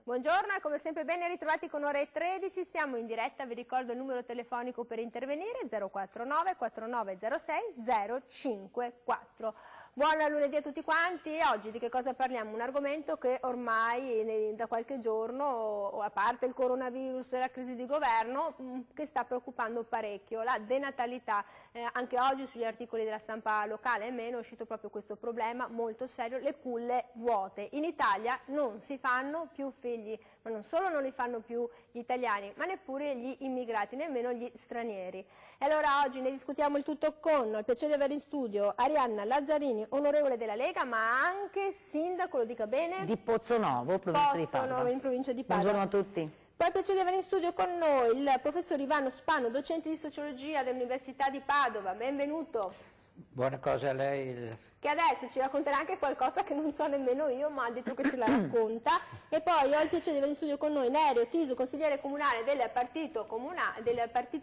Buongiorno e come sempre ben ritrovati con ore 13, siamo in diretta, vi ricordo il numero telefonico per intervenire 049 4906 054. Buon lunedì a tutti quanti. Oggi di che cosa parliamo? Un argomento che ormai da qualche giorno, a parte il coronavirus e la crisi di governo, che sta preoccupando parecchio, la denatalità. Anche oggi sugli articoli della stampa locale e meno è uscito proprio questo problema molto serio, le culle vuote. In Italia non si fanno più figli, ma non solo non li fanno più gli italiani, ma neppure gli immigrati, nemmeno gli stranieri. E allora oggi ne discutiamo il tutto con il piacere di avere in studio Arianna Lazzarini, onorevole della Lega, ma anche sindaco, lo dica bene? Di Pozzonovo, provincia di Padova. In provincia di Padova. Buongiorno a tutti. Poi il piacere di avere in studio con noi il professor Ivano Spano, docente di sociologia dell'Università di Padova. Benvenuto. Buone cose a lei. Che adesso ci racconterà anche qualcosa che non so nemmeno io, ma ha detto che ce la racconta. E poi ho il piacere di avere in studio con noi Nerio Tiso, consigliere comunale del Partito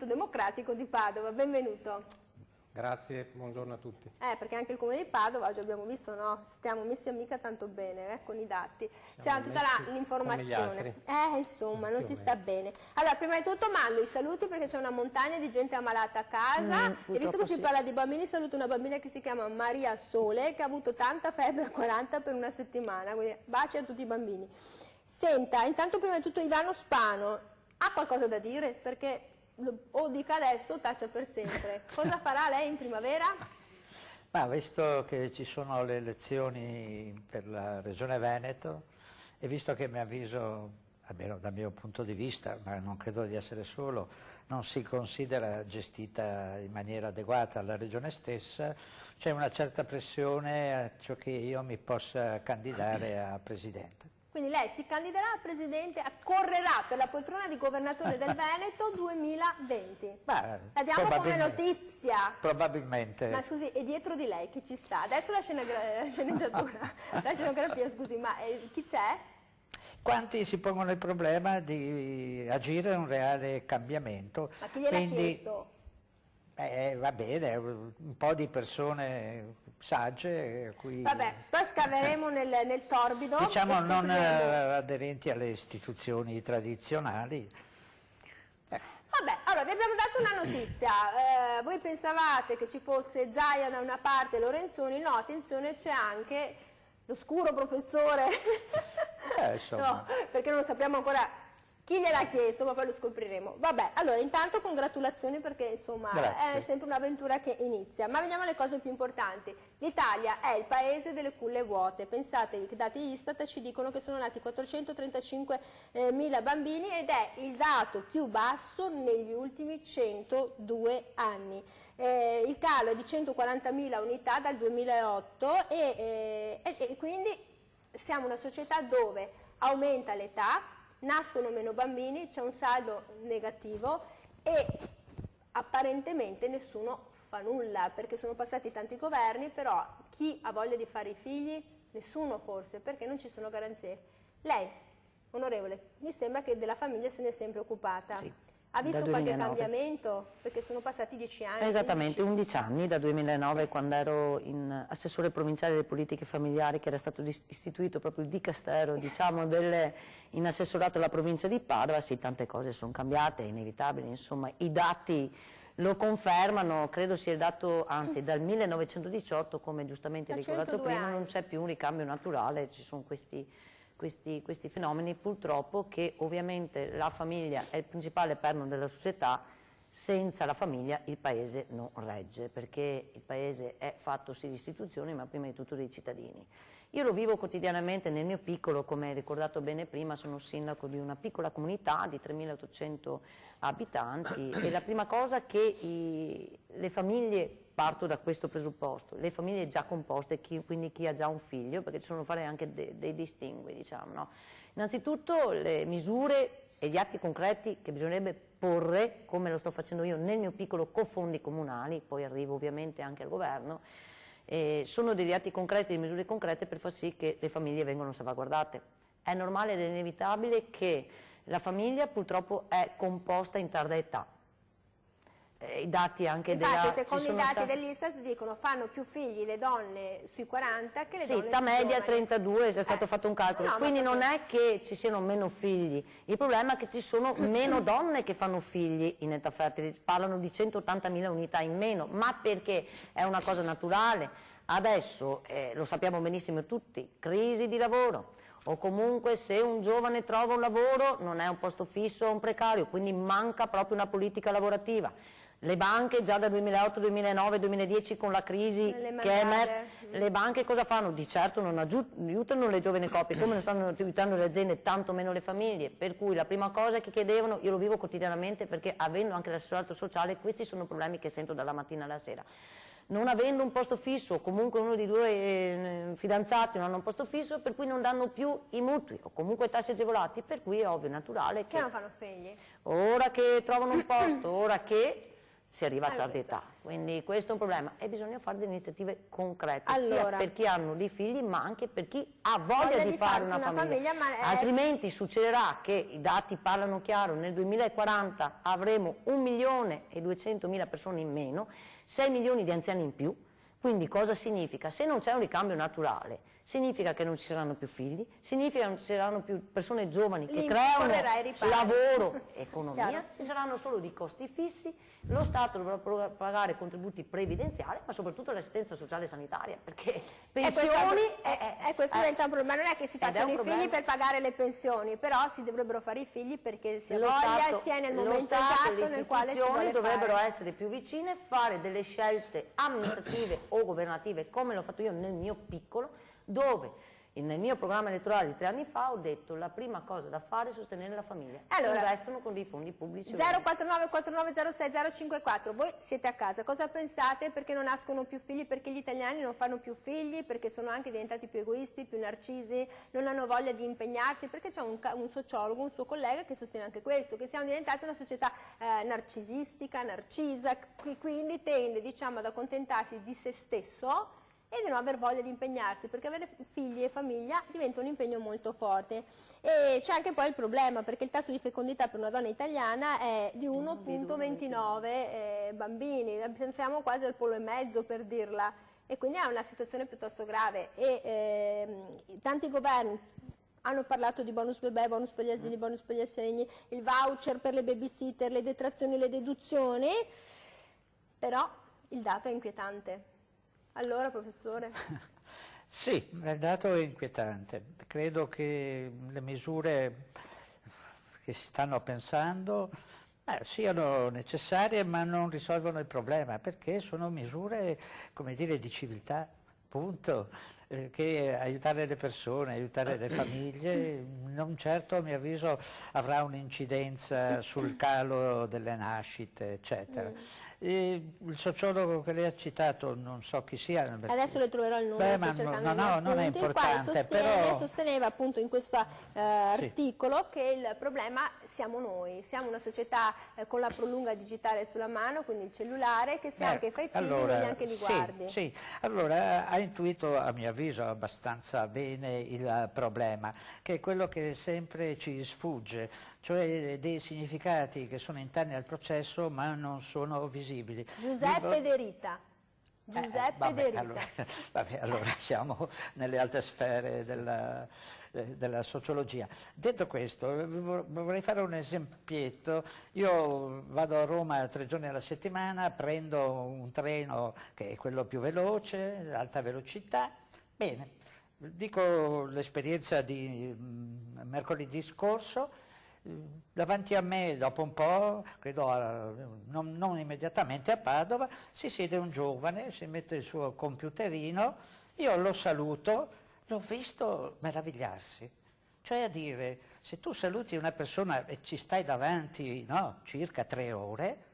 Democratico di Padova. Benvenuto. Grazie, buongiorno a tutti. Perché anche il Comune di Padova, oggi abbiamo visto, no? Stiamo messi mica tanto bene con i dati. C'è tutta l'informazione. Insomma, non si sta bene. Allora, prima di tutto mando i saluti perché c'è una montagna di gente ammalata a casa. E visto che si parla di bambini, saluto una bambina che si chiama Maria Sole, che ha avuto tanta febbre a 40 per una settimana. Quindi baci a tutti i bambini. Senta, intanto prima di tutto Ivano Spano, ha qualcosa da dire? Perché o dica adesso o taccia per sempre. Cosa farà lei in primavera? Ma visto che ci sono le elezioni per la Regione Veneto e visto che mi avviso, almeno dal mio punto di vista, ma non credo di essere solo, non si considera gestita in maniera adeguata alla Regione stessa, c'è una certa pressione a ciò che io mi possa candidare a Presidente. Quindi lei si candiderà a Presidente, correrà per la poltrona di Governatore del Veneto 2020. La diamo come notizia. Probabilmente. Ma scusi, e dietro di lei chi ci sta? Adesso la sceneggiatura, la scenografia, scusi, ma chi c'è? Quanti si pongono il problema di agire un reale cambiamento. Ma chi gliel'ha chiesto? Va bene, un po' di persone sagge a cui... Vabbè, poi scaveremo nel torbido. Diciamo non aderenti alle istituzioni tradizionali. Vabbè, allora vi abbiamo dato una notizia, voi pensavate che ci fosse Zaia da una parte e Lorenzoni, no, attenzione, c'è anche l'oscuro professore, no, perché non lo sappiamo ancora chi gliel'ha chiesto, ma poi lo scopriremo. Vabbè, allora intanto congratulazioni perché insomma è sempre un'avventura che inizia, ma veniamo alle cose più importanti. L'Italia è il paese delle culle vuote, pensate che i dati Istat ci dicono che sono nati 435.000 bambini ed è il dato più basso negli ultimi 102 anni. Il calo è di 140.000 unità dal 2008 e quindi siamo una società dove aumenta l'età, nascono meno bambini, c'è un saldo negativo e apparentemente nessuno fa nulla perché sono passati tanti governi, però chi ha voglia di fare i figli? Nessuno forse, perché non ci sono garanzie. Lei, onorevole, mi sembra che della famiglia se ne è sempre occupata. Sì. Ha visto qualche cambiamento? Perché sono passati 10 anni. Esattamente, 11 anni, da 2009 quando ero assessore provinciale delle politiche familiari, che era stato istituito proprio il dicastero, diciamo, in assessorato alla provincia di Padova. Sì, tante cose sono cambiate, è inevitabile, insomma, i dati lo confermano, credo sia il dato, anzi dal 1918, come giustamente ricordato prima, non c'è più un ricambio naturale, ci sono questi fenomeni purtroppo che ovviamente la famiglia è il principale perno della società, senza la famiglia il paese non regge, perché il paese è fatto sì di istituzioni ma prima di tutto dei cittadini. Io lo vivo quotidianamente nel mio piccolo, come ricordato bene prima, sono sindaco di una piccola comunità di 3.800 abitanti e la prima cosa che le famiglie, parto da questo presupposto, le famiglie già composte, quindi chi ha già un figlio, perché ci sono fare anche dei distingui, diciamo, no? Innanzitutto le misure e gli atti concreti che bisognerebbe porre, come lo sto facendo io nel mio piccolo cofondi comunali, poi arrivo ovviamente anche al governo, sono degli atti concreti, delle misure concrete per far sì che le famiglie vengano salvaguardate. È normale ed è inevitabile che la famiglia purtroppo è composta in tarda età. i dati anche Infatti, secondo i dati dell'Istat dicono fanno più figli le donne sui 40 che le donne età più media giovani. 32, se è stato fatto un calcolo, quindi non è che ci siano meno figli, il problema è che ci sono meno donne che fanno figli in età fertile, parlano di 180.000 unità in meno, ma perché è una cosa naturale. Adesso, lo sappiamo benissimo tutti, crisi di lavoro, o comunque se un giovane trova un lavoro non è un posto fisso o un precario, quindi manca proprio una politica lavorativa. Le banche già dal 2008, 2009, 2010 con la crisi che è emersa, le banche cosa fanno? Di certo non aiutano le giovani coppie, come non stanno aiutando le aziende, tanto meno le famiglie, per cui la prima cosa che chiedevano, io lo vivo quotidianamente perché avendo anche l'assessorato sociale, questi sono problemi che sento dalla mattina alla sera. Non avendo un posto fisso, o comunque uno di due fidanzati non hanno un posto fisso, per cui non danno più i mutui, o comunque tassi agevolati, per cui è ovvio, naturale che non fanno figli. Ora che trovano un posto, ora che si arriva a tarda età, quindi questo è un problema e bisogna fare delle iniziative concrete, sia per chi hanno dei figli ma anche per chi ha voglia di fare una famiglia. Altrimenti succederà che i dati parlano chiaro, nel 2040 avremo 1.200.000 persone in meno, 6 milioni di anziani in più. Quindi cosa significa? Se non c'è un ricambio naturale, significa che non ci saranno più figli, significa che non ci saranno più persone giovani che creano lavoro, economia, ci saranno solo dei costi fissi, lo Stato dovrà pagare contributi previdenziali, ma soprattutto l'assistenza sociale e sanitaria, perché pensioni... questo diventa un problema, non è che si facciano i figli per pagare le pensioni, però si dovrebbero fare i figli perché si ha voglia e sia nel momento esatto nel quale si vuole fare. Le istituzioni dovrebbero essere più vicine, fare delle scelte amministrative o governative, come l'ho fatto io nel mio piccolo, dove nel mio programma elettorale di 3 anni fa ho detto la prima cosa da fare è sostenere la famiglia. Allora, si investono con dei fondi pubblici. 049 4906 054, voi siete a casa, cosa pensate? Perché non nascono più figli? Perché gli italiani non fanno più figli? Perché sono anche diventati più egoisti, più narcisi, non hanno voglia di impegnarsi? Perché c'è un sociologo, un suo collega che sostiene anche questo, che siamo diventati una società narcisistica, narcisa, quindi tende, diciamo, ad accontentarsi di se stesso e di non aver voglia di impegnarsi, perché avere figli e famiglia diventa un impegno molto forte. E c'è anche poi il problema, perché il tasso di fecondità per una donna italiana è di 1,29 bambini, siamo quasi al polo e mezzo per dirla, e quindi è una situazione piuttosto grave. E tanti governi hanno parlato di bonus bebè, bonus per gli asili, bonus per gli assegni, il voucher per le babysitter, le detrazioni e le deduzioni, però il dato è inquietante. Allora, professore? Sì, il dato è inquietante. Credo che le misure che si stanno pensando siano necessarie ma non risolvono il problema, perché sono misure, come dire, di civiltà, punto. Che aiutare le persone, aiutare le famiglie, non certo a mio avviso avrà un'incidenza sul calo delle nascite, eccetera. E il sociologo che lei ha citato, non so chi sia. Adesso le troverò il nome, sto cercando non è importante, sosteneva appunto in questo articolo che il problema siamo noi, siamo una società con la prolunga digitale sulla mano, quindi il cellulare, che se anche fai figli non neanche li guardi. Sì, allora ha intuito a mio avviso abbastanza bene il problema, che è quello che sempre ci sfugge, cioè dei significati che sono interni al processo ma non sono visibili. Giuseppe De Rita. Giuseppe De Rita. Allora siamo nelle alte sfere della sociologia. Detto questo, vorrei fare un esempietto. Io vado a Roma 3 giorni alla settimana, prendo un treno che è quello più veloce, alta velocità. Bene, dico l'esperienza di mercoledì scorso. Davanti a me, dopo un po', credo non immediatamente a Padova, si siede un giovane, si mette il suo computerino, io lo saluto, l'ho visto meravigliarsi. Cioè a dire, se tu saluti una persona e ci stai davanti circa 3 ore,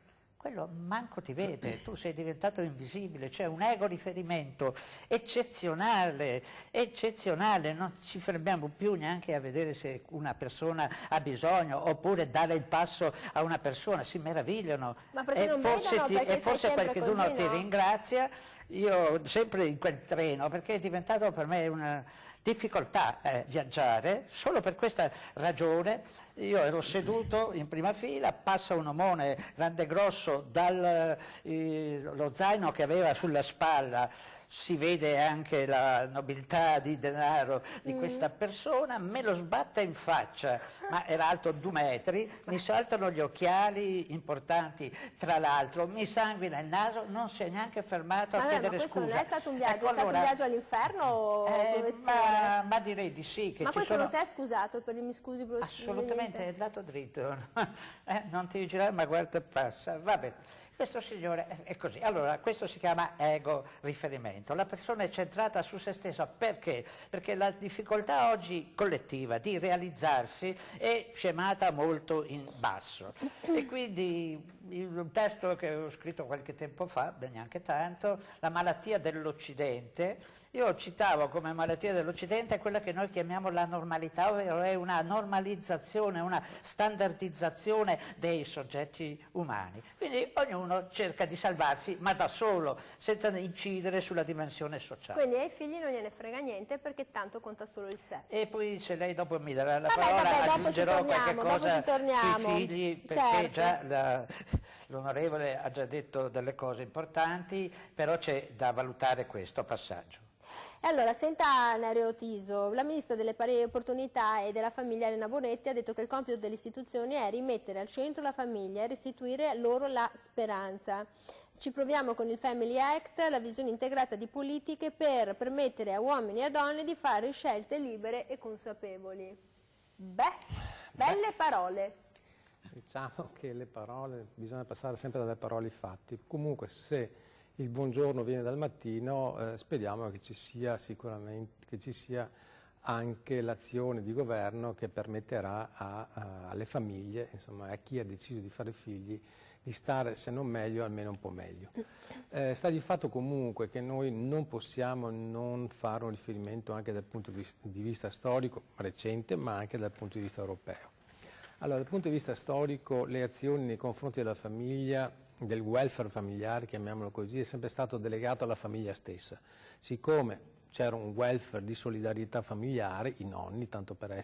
quello manco ti vede, tu sei diventato invisibile, c'è un ego riferimento eccezionale, non ci fermiamo più neanche a vedere se una persona ha bisogno, oppure dare il passo a una persona, si meravigliano. Ma perché non vedono? Forse perché tu non ti ringrazia, io sempre in quel treno, perché è diventato per me una difficoltà viaggiare, solo per questa ragione. Io ero seduto in prima fila, passa un omone grande e grosso lo zaino che aveva sulla spalla, si vede anche la nobiltà di denaro di questa persona, me lo sbatte in faccia, ma era alto 2 metri, mi saltano gli occhiali importanti, tra l'altro mi sanguina il naso, non si è neanche fermato a chiedere scusa. Ma questo non è stato un viaggio, Ecco, è stato un viaggio all'inferno, professore? ma direi di sì. Che ma ci questo sono... non si è scusato per mi scusi, professore? Assolutamente, è andato dritto. Non ti girare, ma guarda, passa. Va bene. Questo signore è così. Allora, questo si chiama ego riferimento. La persona è centrata su se stessa. Perché? Perché la difficoltà oggi collettiva di realizzarsi è scemata molto in basso. E quindi un testo che ho scritto qualche tempo fa, neanche tanto, La malattia dell'Occidente. Io citavo come malattia dell'Occidente quella che noi chiamiamo la normalità, ovvero è una normalizzazione, una standardizzazione dei soggetti umani. Quindi ognuno cerca di salvarsi, ma da solo, senza incidere sulla dimensione sociale. Quindi ai figli non gliene frega niente perché tanto conta solo il sé. E poi se lei dopo mi darà la parola aggiungerò qualche cosa sui figli, perché già l'onorevole ha già detto delle cose importanti, però c'è da valutare questo passaggio. E allora, senta Nerio Tiso, la Ministra delle Pari Opportunità e della Famiglia Elena Bonetti ha detto che il compito delle istituzioni è rimettere al centro la famiglia e restituire loro la speranza. Ci proviamo con il Family Act, la visione integrata di politiche per permettere a uomini e a donne di fare scelte libere e consapevoli. Belle parole. Diciamo che le parole, bisogna passare sempre dalle parole ai fatti. Comunque se il buongiorno viene dal mattino, speriamo che ci sia sicuramente, che ci sia anche l'azione di governo che permetterà alle famiglie, insomma a chi ha deciso di fare figli, di stare se non meglio almeno un po' meglio. Sta di fatto comunque che noi non possiamo non fare un riferimento anche dal punto di vista storico recente, ma anche dal punto di vista europeo. Allora, dal punto di vista storico, le azioni nei confronti della famiglia, del welfare familiare, chiamiamolo così, è sempre stato delegato alla famiglia stessa. Siccome c'era un welfare di solidarietà familiare, i nonni, tanto per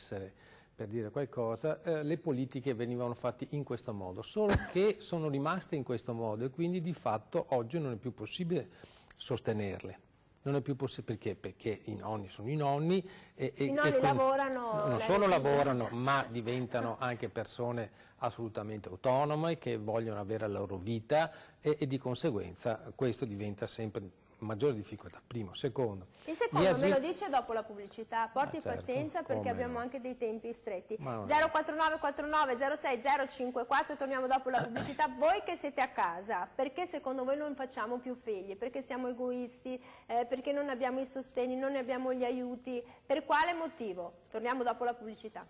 dire qualcosa, le politiche venivano fatte in questo modo, solo che sono rimaste in questo modo e quindi di fatto oggi non è più possibile sostenerle. Non è più possibile perché i nonni sono i nonni i nonni lavorano, non solo lavorano, ma diventano anche persone assolutamente autonome che vogliono avere la loro vita e di conseguenza questo diventa sempre maggiore difficoltà. Primo, secondo. Il secondo me lo dice dopo la pubblicità, porti certo, pazienza perché abbiamo no. anche dei tempi stretti. Ma 049 49 06 054, torniamo dopo la pubblicità. Voi che siete a casa, perché secondo voi non facciamo più figli? Perché siamo egoisti? Perché non abbiamo i sostegni, non ne abbiamo gli aiuti? Per quale motivo? Torniamo dopo la pubblicità.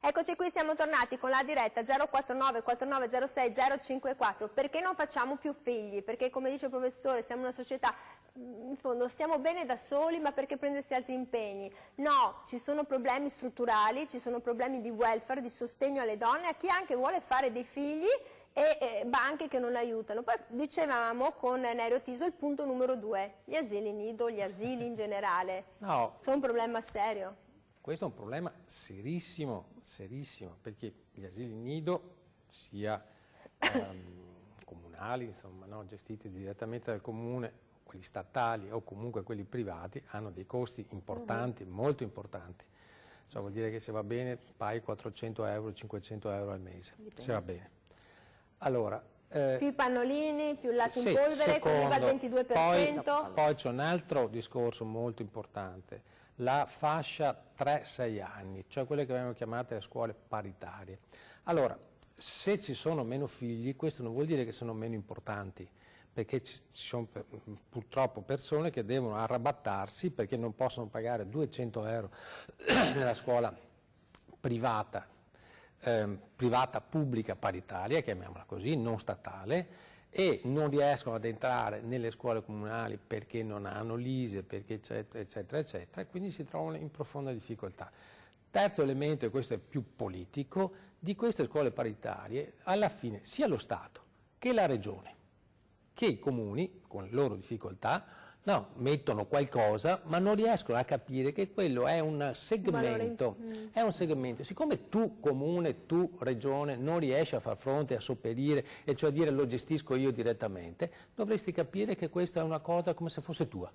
Eccoci qui, siamo tornati con la diretta 049 4906 054. Perché non facciamo più figli? Perché, come dice il professore, siamo una società, in fondo stiamo bene da soli, ma perché prendersi altri impegni? No, ci sono problemi strutturali, ci sono problemi di welfare, di sostegno alle donne, a chi anche vuole fare dei figli e banche che non aiutano. Poi dicevamo con Nerio Tiso il punto numero 2, gli asili nido, gli asili in generale. No. Sono un problema serio. Questo è un problema serissimo, serissimo, perché gli asili nido, sia comunali, insomma, no, gestiti direttamente dal comune, quelli statali o comunque quelli privati, hanno dei costi importanti, molto importanti. Cioè, vuol dire che se va bene paghi 400 euro, 500 euro al mese, se va bene. Allora, più i pannolini, più il latte in sì, polvere, con l'IVA al 22%. Poi c'è un altro discorso molto importante, la fascia 3-6 anni, cioè quelle che vengono chiamate le scuole paritarie. Allora, se ci sono meno figli, questo non vuol dire che sono meno importanti, perché ci sono purtroppo persone che devono arrabattarsi perché non possono pagare 200 euro nella scuola privata, pubblica paritaria, chiamiamola così, non statale, e non riescono ad entrare nelle scuole comunali perché non hanno l'ISEE, perché eccetera, eccetera, eccetera, e quindi si trovano in profonda difficoltà. Terzo elemento, e questo è più politico, di queste scuole paritarie, alla fine sia lo Stato che la Regione, che i comuni, con le loro difficoltà, no, mettono qualcosa, ma non riescono a capire che quello è un segmento. È un segmento. Siccome tu comune, tu regione, non riesci a far fronte, a sopperire, e cioè a dire lo gestisco io direttamente, dovresti capire che questa è una cosa come se fosse tua.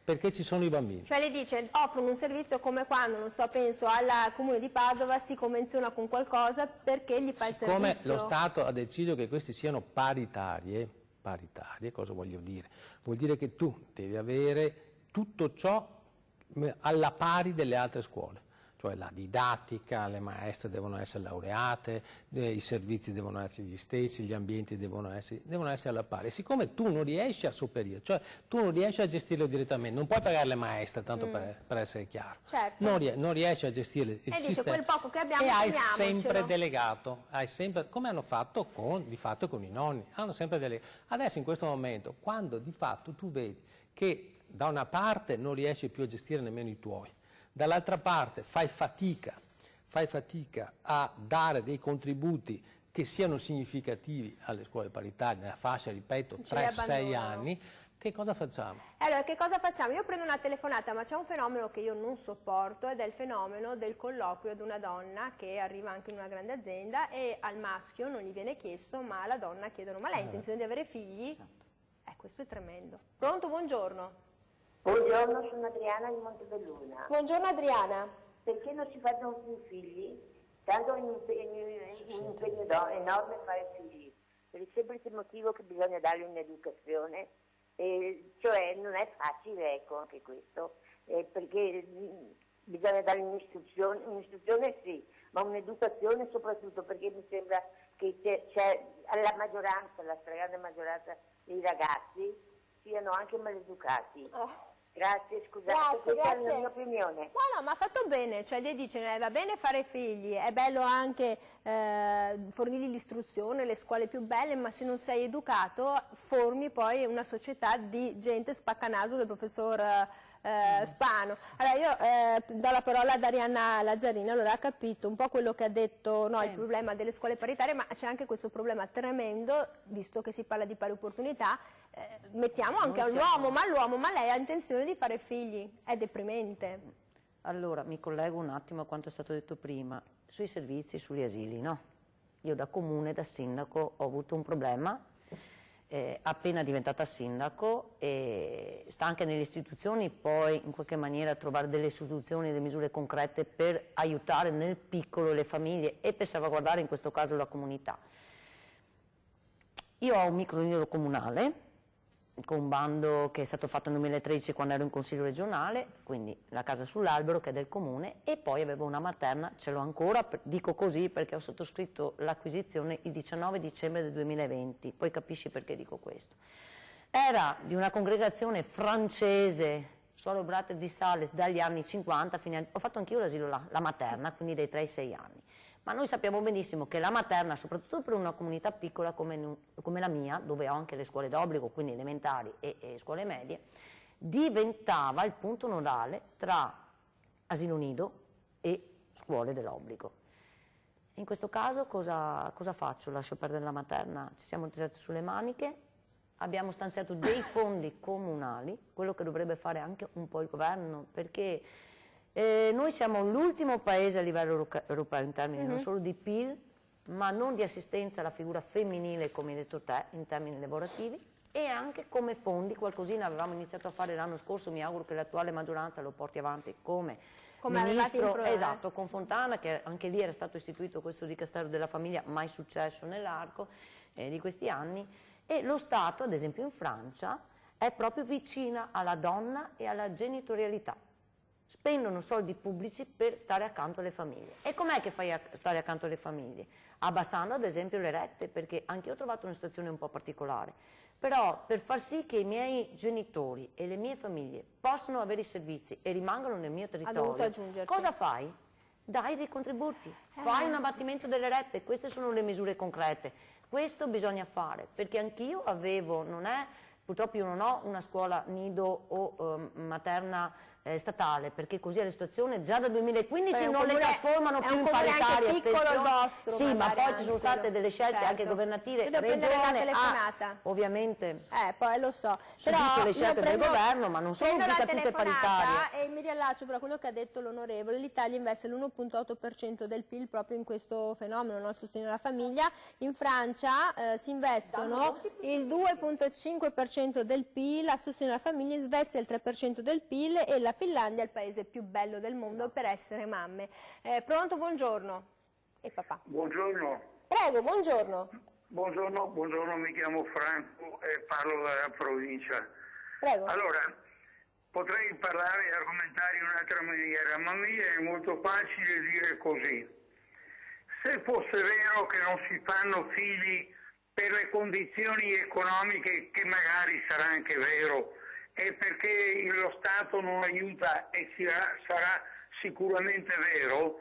Perché ci sono i bambini. Cioè lei dice, offrono un servizio come quando, non so, penso al comune di Padova, si convenziona con qualcosa perché gli fa il servizio. Siccome lo Stato ha deciso che questi siano paritarie, cosa voglio dire? Vuol dire che tu devi avere tutto ciò alla pari delle altre scuole, cioè la didattica, le maestre devono essere laureate, i servizi devono essere gli stessi, gli ambienti devono essere alla pari. Siccome tu non riesci a sopperire, cioè tu non riesci a gestirlo direttamente, non puoi pagare le maestre, tanto per essere chiaro, certo. non riesci a gestire il sistema, quel poco che abbiamo, e hai sempre delegato, come hanno fatto di fatto con i nonni, hanno sempre delegato. Adesso in questo momento, quando di fatto tu vedi che da una parte non riesci più a gestire nemmeno i tuoi, dall'altra parte fai fatica a dare dei contributi che siano significativi alle scuole paritarie, nella fascia, ripeto, 3-6 anni, che cosa facciamo? Allora, che cosa facciamo? Io prendo una telefonata, ma c'è un fenomeno che io non sopporto, ed è il fenomeno del colloquio ad una donna che arriva anche in una grande azienda e al maschio non gli viene chiesto, ma alla donna chiedono, ma lei ha intenzione di avere figli? Questo è tremendo. Pronto, buongiorno. Buongiorno, sono Adriana di Montebelluna. Buongiorno Adriana. Perché non si fanno più figli? Tanto è un impegno enorme fare figli, per il semplice motivo che bisogna dargli un'educazione, cioè non è facile, ecco, anche questo, perché bisogna dargli un'istruzione sì, ma un'educazione soprattutto, perché mi sembra che c'è la maggioranza, la stragrande maggioranza dei ragazzi siano anche maleducati. Grazie, scusate, questa è la mia opinione. No, ma ha fatto bene, cioè lei dice va bene fare figli, è bello anche fornirgli l'istruzione, le scuole più belle, ma se non sei educato formi poi una società di gente spaccanaso del professor Spano. Allora io do la parola ad Arianna Lazzarini. Allora ha capito un po' quello che ha detto, no, il problema delle scuole paritarie, ma c'è anche questo problema tremendo, visto che si parla di pari opportunità, mettiamo anche all'uomo, ma lei ha intenzione di fare figli, è deprimente. Allora mi collego un attimo a quanto è stato detto prima, sui servizi, sugli asili, no? Io da comune, da sindaco ho avuto un problema. Appena diventata sindaco, sta anche nelle istituzioni poi in qualche maniera trovare delle soluzioni, delle misure concrete per aiutare nel piccolo le famiglie e per salvaguardare in questo caso la comunità. Io ho un micronido comunale con un bando che è stato fatto nel 2013 quando ero in consiglio regionale, quindi la casa sull'albero che è del comune, e poi avevo una materna, ce l'ho ancora, dico così perché ho sottoscritto l'acquisizione il 19 dicembre del 2020, poi capisci perché dico questo. Era di una congregazione francese, Suolo Brater di Sales, dagli anni 50, ho fatto anch'io l'asilo là, la materna, quindi dai 3 ai 6 anni. Ma noi sappiamo benissimo che la materna, soprattutto per una comunità piccola come la mia, dove ho anche le scuole d'obbligo, quindi elementari e scuole medie, diventava il punto nodale tra asilo nido e scuole dell'obbligo. In questo caso cosa faccio? Lascio perdere la materna? Ci siamo tirati sulle maniche, abbiamo stanziato dei fondi comunali, quello che dovrebbe fare anche un po' il governo, perché Noi siamo l'ultimo paese a livello europeo in termini non solo di PIL, ma non di assistenza alla figura femminile, come hai detto te, in termini lavorativi, e anche come fondi. Qualcosina avevamo iniziato a fare l'anno scorso, mi auguro che l'attuale maggioranza lo porti avanti come ministro, esatto, con Fontana, che anche lì era stato istituito questo Dicastero della Famiglia, mai successo nell'arco di questi anni, e lo Stato, ad esempio in Francia, è proprio vicina alla donna e alla genitorialità. Spendono soldi pubblici per stare accanto alle famiglie. E com'è che fai a stare accanto alle famiglie? Abbassando ad esempio le rette, perché anche io ho trovato una situazione un po' particolare. Però per far sì che i miei genitori e le mie famiglie possano avere i servizi e rimangano nel mio territorio, cosa fai? Dai dei contributi, fai un abbattimento delle rette, queste sono le misure concrete. Questo bisogna fare, perché anch'io avevo, purtroppo io non ho una scuola nido o materna statale, perché così è la situazione, già dal 2015 non le trasformano più in paritarie. È piccolo il vostro, sì, ma poi ci sono state delle scelte anche governative, regione, ovviamente poi lo so, però le scelte del governo, ma non sono mica tutte paritarie. E mi riallaccio però a quello che ha detto l'onorevole: l'Italia investe l'1,8% del PIL proprio in questo fenomeno, il sostegno alla famiglia. In Francia si investono il 2,5% del PIL a sostegno alla famiglia, in Svezia il 3% del PIL, e la Finlandia è il paese più bello del mondo per essere mamme. Pronto, buongiorno. E papà. Buongiorno. Prego, buongiorno. Buongiorno, mi chiamo Franco e parlo dalla provincia. Prego. Allora, potrei parlare e argomentare in un'altra maniera, ma mi è molto facile dire così. Se fosse vero che non si fanno figli per le condizioni economiche, che magari sarà anche vero, e perché lo Stato non aiuta, e sarà sicuramente vero,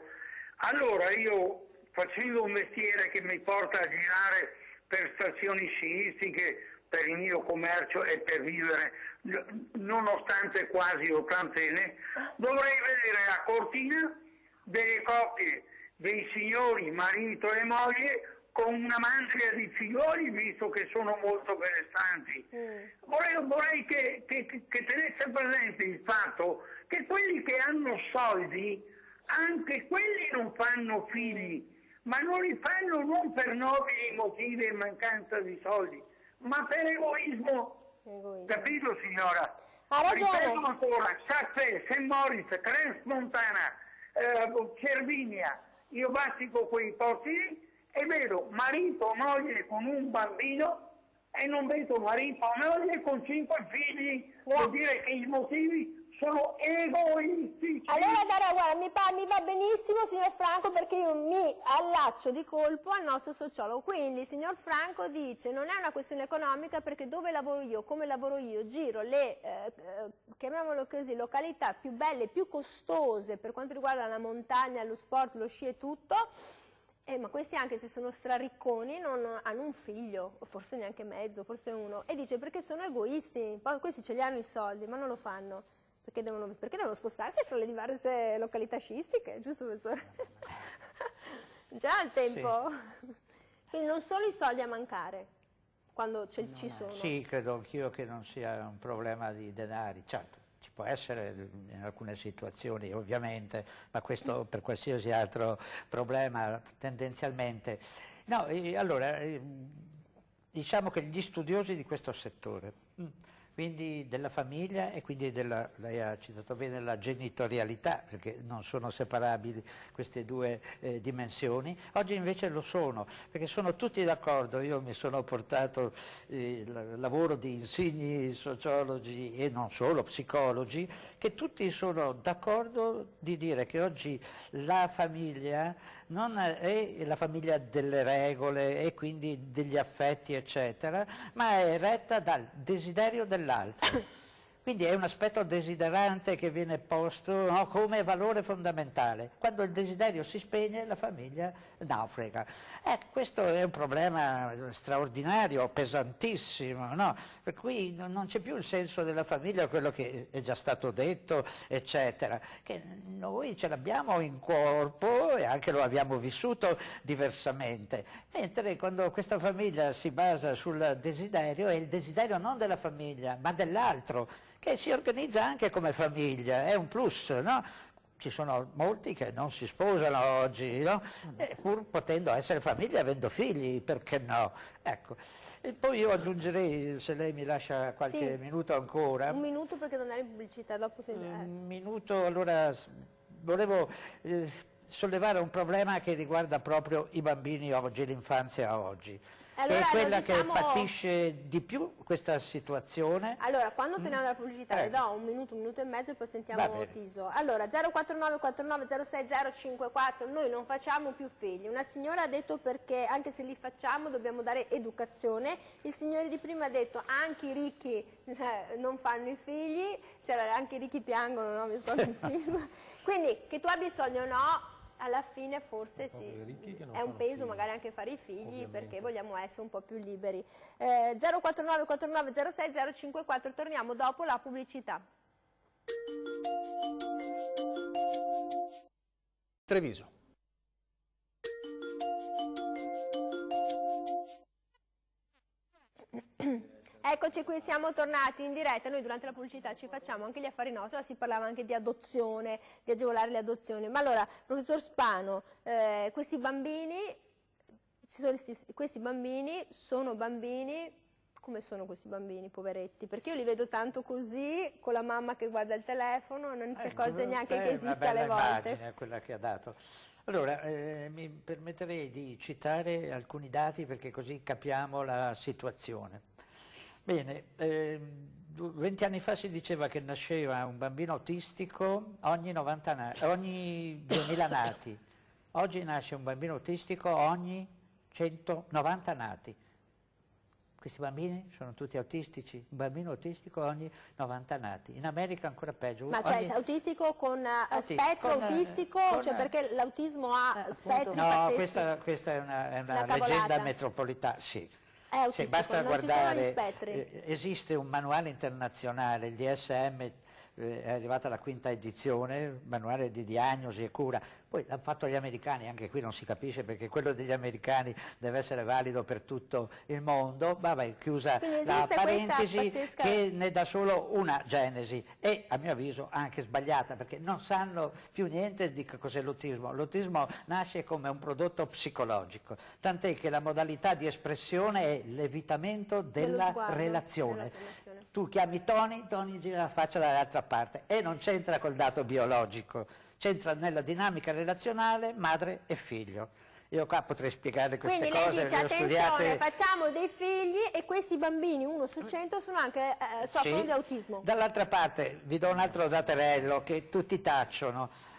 allora io, facendo un mestiere che mi porta a girare per stazioni sciistiche, per il mio commercio e per vivere, nonostante quasi ottantenne, dovrei vedere a Cortina delle coppie, dei signori marito e moglie, con una mandria di figlioli, visto che sono molto benestanti. Vorrei che tenesse presente il fatto che quelli che hanno soldi, anche quelli non fanno figli, ma non li fanno non per nobili motivi e mancanza di soldi, ma per egoismo. Capito, signora? Ha ragione. Ripeto ancora: Sassè, St. Moritz, Crans-Montana, Cervinia, io bastico quei posti lì e vedo marito o moglie con un bambino e non vedo marito o moglie con 5 figli. Vuol dire che i motivi sono egoistici. Allora guarda, mi va benissimo, signor Franco, perché io mi allaccio di colpo al nostro sociologo. Quindi, signor Franco dice: non è una questione economica, perché dove lavoro io, come lavoro io, giro le, chiamiamolo così, località più belle, più costose per quanto riguarda la montagna, lo sport, lo sci e tutto. Ma questi, anche se sono straricconi, non hanno un figlio, o forse neanche mezzo, forse uno. E dice: perché sono egoisti, poi questi ce li hanno i soldi, ma non lo fanno. Perché devono spostarsi fra le diverse località sciistiche, giusto, professore? Già il tempo. Sì. Quindi non solo i soldi a mancare, quando ci sono. Sì, credo anch'io che non sia un problema di denari, certo. Ci può essere in alcune situazioni, ovviamente, ma questo per qualsiasi altro problema tendenzialmente. No, allora, diciamo che gli studiosi di questo settore, quindi della famiglia e quindi lei ha citato bene la genitorialità, perché non sono separabili queste due dimensioni, oggi invece lo sono, perché sono tutti d'accordo. Io mi sono portato il lavoro di insigni sociologi e non solo, psicologi, che tutti sono d'accordo di dire che oggi la famiglia non è la famiglia delle regole e quindi degli affetti eccetera, ma è retta dal desiderio dell'altro. Quindi è un aspetto desiderante che viene posto, no, come valore fondamentale. Quando il desiderio si spegne, la famiglia naufraga. Questo è un problema straordinario, pesantissimo, no? Per cui non c'è più il senso della famiglia, quello che è già stato detto, eccetera. Che noi ce l'abbiamo in corpo e anche lo abbiamo vissuto diversamente. Mentre quando questa famiglia si basa sul desiderio, è il desiderio non della famiglia, ma dell'altro, che si organizza anche come famiglia, è un plus, no? ci sono molti che non si sposano oggi, no? Pur potendo essere famiglia, avendo figli, perché no? Ecco. E poi io aggiungerei, se lei mi lascia qualche minuto ancora. Un minuto perché non è in pubblicità, dopo Un minuto, allora volevo sollevare un problema che riguarda proprio i bambini oggi, l'infanzia oggi. Allora, che è quella diciamo... che patisce di più questa situazione. Allora, quando torniamo dalla pubblicità, le do un minuto e mezzo e poi sentiamo Tiso. Allora, 049 49 06 054, noi non facciamo più figli. Una signora ha detto perché anche se li facciamo dobbiamo dare educazione. Il signore di prima ha detto anche i ricchi non fanno i figli, cioè anche i ricchi piangono, no? Mi ricordo il film. Quindi, che tu abbia soldi o no, alla fine forse sì, è un peso figli, magari anche fare i figli, ovviamente, perché vogliamo essere un po' più liberi. 049 49 06 054, torniamo dopo la pubblicità. Treviso. Eccoci qui, siamo tornati in diretta. Noi durante la pubblicità ci facciamo anche gli affari nostri, si parlava anche di adozione, di agevolare le adozioni. Ma allora, professor Spano, questi bambini sono bambini, come sono questi bambini, poveretti? Perché io li vedo tanto così, con la mamma che guarda il telefono, non si accorge neanche che esiste alle volte. È una bella immagine quella che ha dato. Allora, mi permetterei di citare alcuni dati perché così capiamo la situazione. Bene, 20 anni fa si diceva che nasceva un bambino autistico ogni 2000 nati. Oggi nasce un bambino autistico ogni 190 nati. Questi bambini sono tutti autistici, un bambino autistico ogni 90 nati. In America ancora peggio. Ma cioè autistico con spettro autistico, cioè perché l'autismo ha spettri pazzeschi? No, questa è una leggenda metropolitana, sì. Sì, basta non guardare, ci sono gli spettri. Esiste un manuale internazionale, il DSM, è arrivata la 5ª edizione, manuale di diagnosi e cura, poi l'hanno fatto gli americani, anche qui non si capisce perché quello degli americani deve essere valido per tutto il mondo, vabbè, chiusa la parentesi, che ne dà solo una genesi e a mio avviso anche sbagliata perché non sanno più niente di cos'è l'autismo. L'autismo nasce come un prodotto psicologico, tant'è che la modalità di espressione è l'evitamento della relazione. Tu chiami Tony gira la faccia dall'altra parte e non c'entra col dato biologico, c'entra nella dinamica relazionale madre e figlio. Io qua potrei spiegare queste cose. Quindi lei dice, attenzione, facciamo dei figli e questi bambini, 1 su 100, sono anche, soffrono di autismo. Dall'altra parte vi do un altro daterello che tutti tacciono.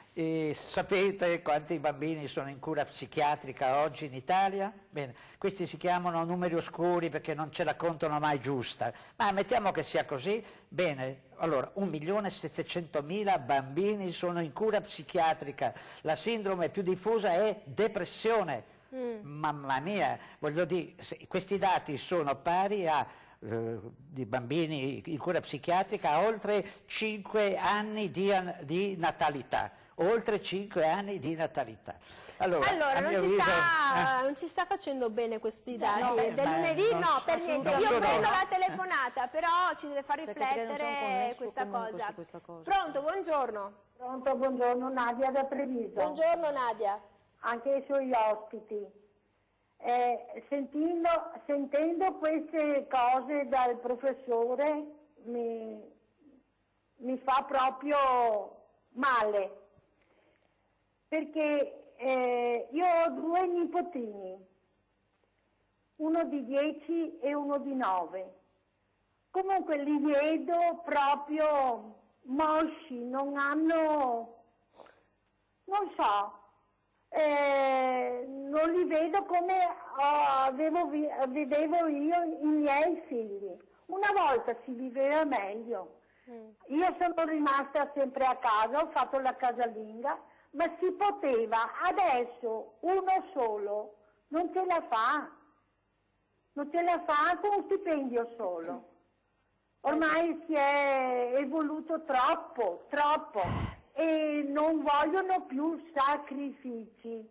Sapete quanti bambini sono in cura psichiatrica oggi in Italia? Bene, questi si chiamano numeri oscuri perché non ce la contano mai giusta, ma mettiamo che sia così, bene, allora 1.700.000 bambini sono in cura psichiatrica, la sindrome più diffusa è depressione, mamma mia, voglio dire, questi dati sono pari a di bambini in cura psichiatrica a oltre 5 anni di natalità. Oltre 5 anni di natalità. Allora non ci sta facendo bene questi dati. Del lunedì no, per niente. Io prendo la telefonata, però ci deve far riflettere questa cosa. Pronto, buongiorno. Pronto, buongiorno, Nadia da Treviso. Buongiorno Nadia. Anche ai suoi ospiti. Sentendo queste cose dal professore mi fa proprio male. Perché io ho 2 nipotini, uno di 10 e uno di 9. Comunque li vedo proprio mosci, non hanno, non so, non li vedo come vedevo io i miei figli. Una volta si viveva meglio. Io sono rimasta sempre a casa, ho fatto la casalinga, ma si poteva, adesso uno solo non ce la fa con un stipendio solo. Ormai si è evoluto troppo e non vogliono più sacrifici,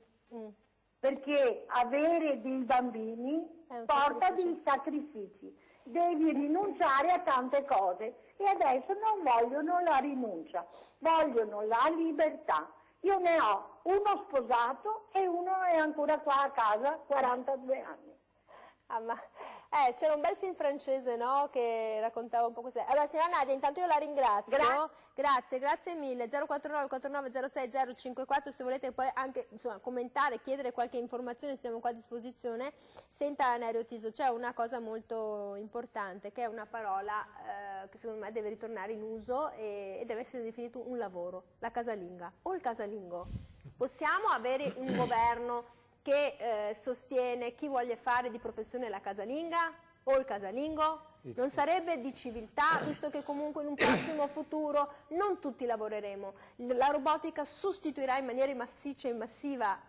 perché avere dei bambini porta dei sacrifici devi rinunciare a tante cose e adesso non vogliono la rinuncia, vogliono la libertà. Io ne ho uno sposato e uno è ancora qua a casa, 42 anni. Ah, ma c'era un bel film francese, no? Che raccontava un po' così. Allora, signora Nadia, intanto io la ringrazio. Grazie mille. 049 49 06 054, se volete poi anche insomma, commentare, chiedere qualche informazione, siamo qua a disposizione. Senta Nerio Tiso, c'è una cosa molto importante, che è una parola che secondo me deve ritornare in uso e deve essere definito un lavoro, la casalinga o il casalingo. Possiamo avere un governo che sostiene chi vuole fare di professione la casalinga o il casalingo? Non sarebbe di civiltà, visto che comunque in un prossimo futuro non tutti lavoreremo. La robotica sostituirà in maniera massiccia e massiva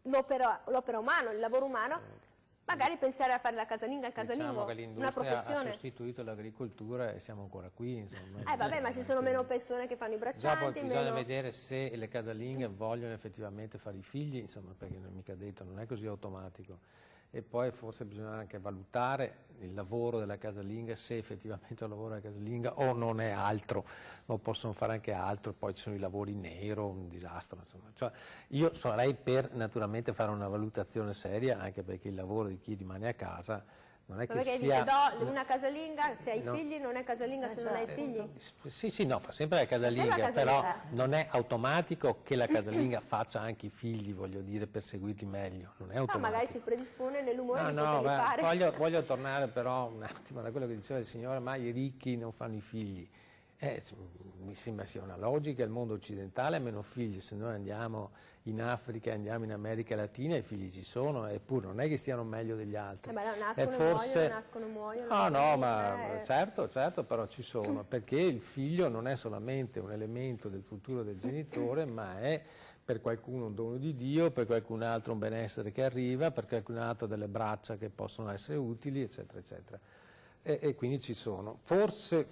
l'opera umana, il lavoro umano. Magari pensare a fare la casalinga, il casalingo, diciamo che una l'industria professione. ha sostituito l'agricoltura e siamo ancora qui. Insomma, Vabbè, ma ci sono meno persone che fanno i braccianti. Dopo bisogna meno... vedere se le casalinghe vogliono effettivamente fare i figli, insomma, perché non è mica detto, non è così automatico. E poi forse bisogna anche valutare il lavoro della casalinga, se effettivamente è un lavoro della casalinga o non è altro, o possono fare anche altro, poi ci sono i lavori in nero, un disastro, insomma. Cioè, io sarei per naturalmente fare una valutazione seria, anche perché il lavoro di chi rimane a casa non è che perché sia... dice, una casalinga, se hai figli, non è casalinga se non hai figli. Sì, no, fa sempre la casalinga, però non è automatico che la casalinga faccia anche i figli, voglio dire, per seguirli meglio, non è automatico. Magari si predispone nell'umore di No, poterli fare. voglio tornare però un attimo da quello che diceva il signore, ma i ricchi non fanno i figli. Mi sembra sia una logica, il mondo occidentale ha meno figli, se noi andiamo in Africa, andiamo in America Latina, i figli ci sono, eppure non è che stiano meglio degli altri. Ma nascono e muoiono. No, ma certo, però ci sono, perché il figlio non è solamente un elemento del futuro del genitore, ma è per qualcuno un dono di Dio, per qualcun altro un benessere che arriva, per qualcun altro delle braccia che possono essere utili, eccetera, eccetera. E quindi ci sono. Forse,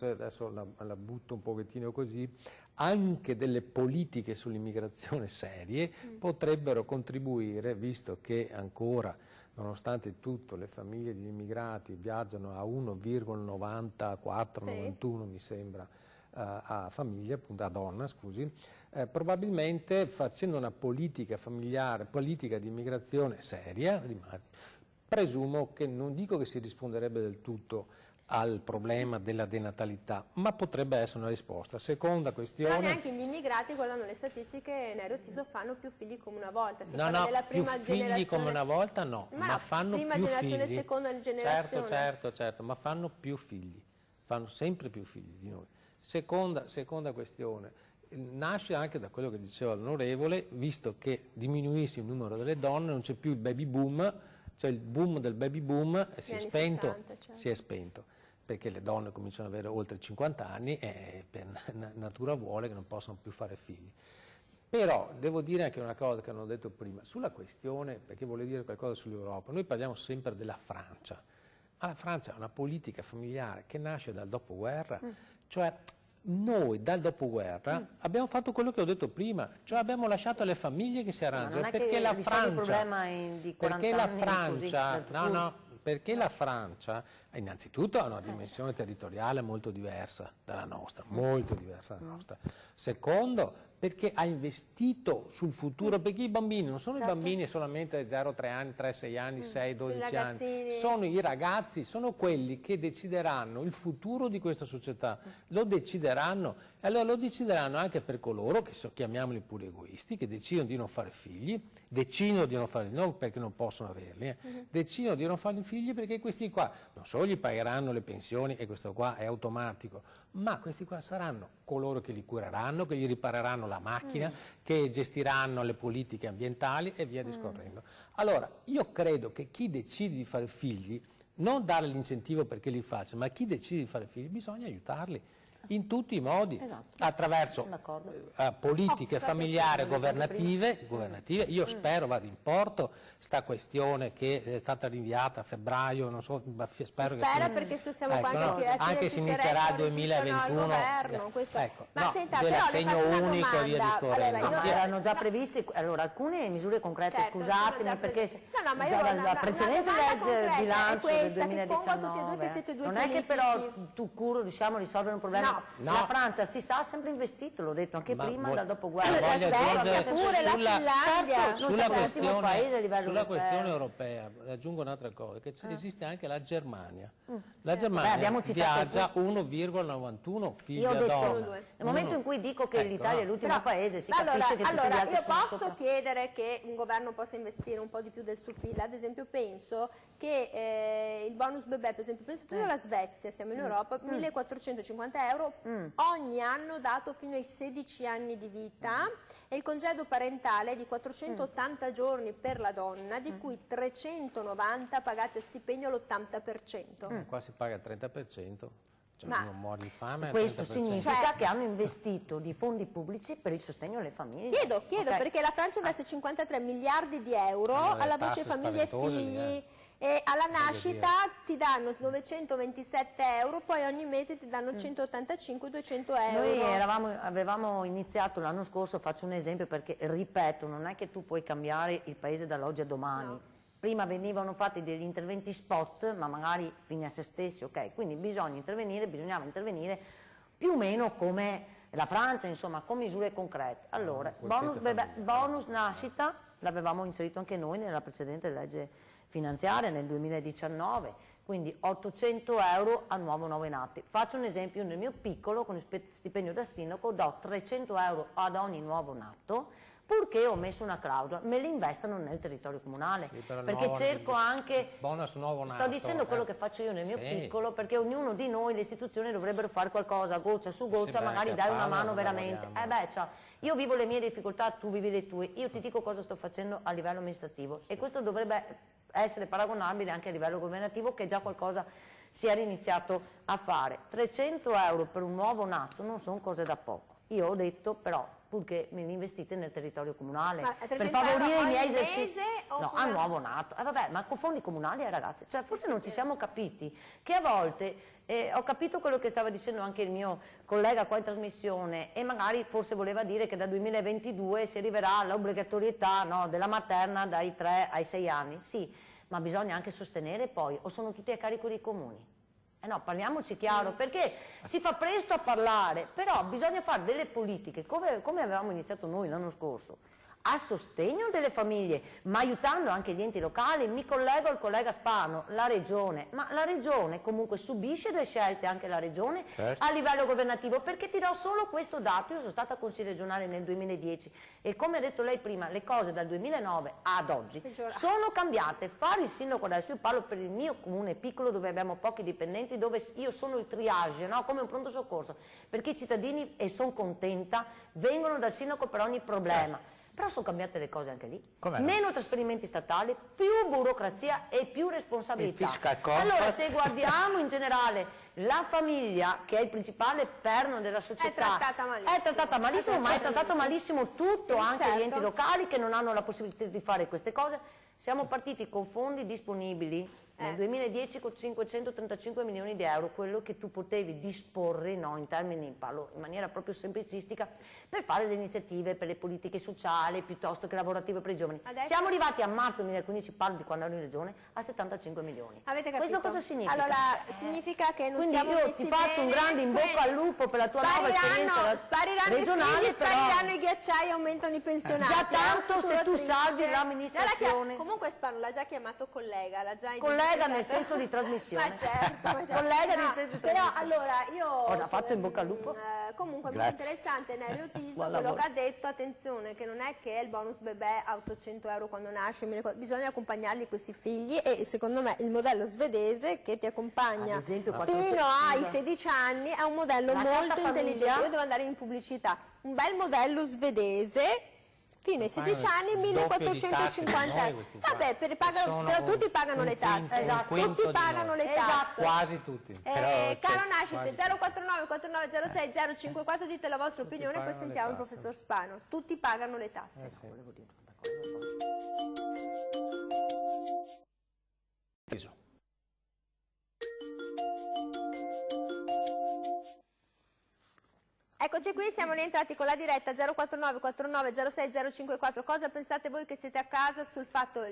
adesso la butto un pochettino così, anche delle politiche sull'immigrazione serie potrebbero contribuire, visto che ancora, nonostante tutto, le famiglie di immigrati viaggiano a 1,94, 91 mi sembra, a famiglia, appunto a donna, scusi, probabilmente facendo una politica familiare, politica di immigrazione seria, presumo che, non dico che si risponderebbe del tutto al problema della denatalità, ma potrebbe essere una risposta. Seconda questione... Però neanche gli immigrati, guardando le statistiche, Nerio Tiso, fanno più figli come una volta. No, più figli come una volta no, ma fanno più figli. Prima generazione, seconda generazione. Certo, ma fanno più figli, fanno sempre più figli di noi. Seconda questione, nasce anche da quello che diceva l'onorevole, visto che diminuisce il numero delle donne, non c'è più il baby boom, cioè il boom del baby boom si è spento, 60, certo. Si è spento, perché le donne cominciano ad avere oltre 50 anni e per natura vuole che non possono più fare figli. Però devo dire anche una cosa che hanno detto prima, sulla questione, perché vuole dire qualcosa sull'Europa, noi parliamo sempre della Francia, ma la Francia ha una politica familiare che nasce dal dopoguerra, cioè noi dal dopoguerra abbiamo fatto quello che ho detto prima, cioè abbiamo lasciato alle famiglie che si arrangiano, perché la Francia innanzitutto ha una dimensione territoriale molto diversa dalla nostra, molto diversa dalla nostra. Secondo, perché ha investito sul futuro, perché i bambini non sono i bambini solamente 0, 3 anni, 3, 6 anni, 6, 12 anni, sono i ragazzi, sono quelli che decideranno il futuro di questa società, lo decideranno, e allora lo decideranno anche per coloro che chiamiamoli pure egoisti, che decidono di non fare figli, decidono di non fare, non perché non possono averli, decidono di non fare figli perché questi qua non solo gli pagheranno le pensioni, e questo qua è automatico, ma questi qua saranno coloro che li cureranno, che gli ripareranno la macchina, che gestiranno le politiche ambientali e via discorrendo. Allora, io credo che chi decide di fare figli, non dare l'incentivo perché li faccia, ma chi decide di fare figli, bisogna aiutarli. in tutti i modi, Esatto. attraverso politiche familiari governative. Io spero vada in porto sta questione che è stata rinviata a febbraio, non so, spero che spera perché se siamo qua anche se inizierà il 2021 ma senta, però dell'assegno unico e via discorrendo. Erano già previste alcune misure concrete, certo, scusatemi, perché ma già dalla precedente legge bilancio del questa, 2019 che siete due non è che però tu curo riusciamo a risolvere un problema. No. La Francia si sa, ha sempre investito, l'ho detto anche prima, dal dopoguerra. La Svezia pure, la Finlandia. Sulla questione europea aggiungo un'altra cosa, che esiste anche la Germania. La Germania viaggia 1,91 figli a donna. Nel momento in cui dico che l'Italia è l'ultimo paese, si capisce che tutti gli altri io sono posso sopra. chiedere che un governo possa investire un po' di più del suo PIL. Ad esempio penso che il bonus bebè, per esempio, penso più alla Svezia, siamo in Europa, 1450 euro ogni anno dato fino ai 16 anni di vita, e il congedo parentale di 480 giorni per la donna, di cui 390 pagate a stipendio all'80%. Qua si paga il 30%. Ma non muori di fame. Questo significa che hanno investito di fondi pubblici per il sostegno alle famiglie. Chiedo, perché la Francia investe 53 miliardi di euro alla voce famiglie e figli, e alla nascita ti danno 927 euro, poi ogni mese ti danno 185-200 euro. Noi avevamo iniziato l'anno scorso, faccio un esempio perché, ripeto, non è che tu puoi cambiare il paese dall'oggi a domani. No. Prima venivano fatti degli interventi spot, ma magari fini a se stessi, ok? Quindi bisognava intervenire più o meno come la Francia, insomma, con misure concrete. Allora, bonus nascita l'avevamo inserito anche noi nella precedente legge finanziaria nel 2019, quindi 800 euro a nuovi nati. Faccio un esempio, nel mio piccolo, con il stipendio da sindaco, do 300 euro ad ogni nuovo nato, purché ho messo una clausola, me li investano nel territorio comunale, sì, perché cerco anche, bonus nuovo nato, sto dicendo quello che faccio io nel mio piccolo, perché ognuno di noi, le istituzioni dovrebbero fare qualcosa, goccia su goccia, magari dare una mano veramente. Io vivo le mie difficoltà, tu vivi le tue, io ti dico cosa sto facendo a livello amministrativo, e questo dovrebbe essere paragonabile anche a livello governativo, che già qualcosa si era iniziato a fare. 300 euro per un nuovo nato non sono cose da poco. Io ho detto però, purché me li investite nel territorio comunale, per favorire i miei esercizi. No, a nuovo nato. Ma con fondi comunali, ragazzi, cioè forse non ci siamo capiti, che a volte ho capito quello che stava dicendo anche il mio collega qua in trasmissione, e magari forse voleva dire che dal 2022 si arriverà all'obbligatorietà della materna dai 3 ai 6 anni. Sì, ma bisogna anche sostenere poi, o sono tutti a carico dei comuni? No, parliamoci chiaro, perché si fa presto a parlare, però bisogna fare delle politiche, come avevamo iniziato noi l'anno scorso, a sostegno delle famiglie, ma aiutando anche gli enti locali. Mi collego al collega Spano, la regione, ma la regione comunque subisce delle scelte, anche la regione, certo, a livello governativo, perché ti do solo questo dato. Io sono stata consigliere regionale nel 2010 e, come ha detto lei prima, le cose dal 2009 ad oggi sono cambiate. Fare il sindaco adesso, io parlo per il mio comune piccolo dove abbiamo pochi dipendenti, dove io sono il triage, come un pronto soccorso, perché i cittadini, e sono contenta, vengono dal sindaco per ogni problema. Certo. Però sono cambiate le cose anche lì. Meno trasferimenti statali, più burocrazia e più responsabilità. Allora, se guardiamo in generale la famiglia, che è il principale perno della società, è trattata malissimo, ma è trattato malissimo tutto, anche gli enti locali che non hanno la possibilità di fare queste cose. Siamo partiti con fondi disponibili nel 2010 con 535 milioni di euro, quello che tu potevi disporre, in termini, parlo in maniera proprio semplicistica, per fare delle iniziative per le politiche sociali piuttosto che lavorative per i giovani. Siamo arrivati a marzo 2015, parlo di quando ero in regione, a 75 milioni. Avete capito? Questo cosa significa? Allora, significa che non Quindi io ti faccio un grande in bocca al lupo per la tua nuova esperienza regionale, spariranno i ghiacciai, aumentano i pensionati. Già tanto se tu salvi l'amministrazione. Comunque Spano l'ha già chiamato collega, l'ha già collega nel senso di trasmissione. Ma certo. Collega nel senso di trasmissione. Però allora io ho fatto in bocca al lupo. Comunque è molto interessante Nerio Tiso quello che ha detto. Attenzione, che non è che il bonus bebè a 800 euro quando nasce, bisogna accompagnarli questi figli, e secondo me il modello svedese che ti accompagna fino ai 16 anni è un modello molto intelligente. Io devo andare in pubblicità. Un bel modello svedese fino ai 16 anni 1450 euro. Vabbè, però tutti pagano le tasse. Esatto. Tutti pagano le tasse. Quasi tutti. Caro Nascite, 049 4906 054, dite la vostra opinione e poi sentiamo il professor Spano. Tutti pagano le tasse. Eccoci qui, siamo rientrati con la diretta 049 49 06 054. Cosa pensate voi che siete a casa sul fatto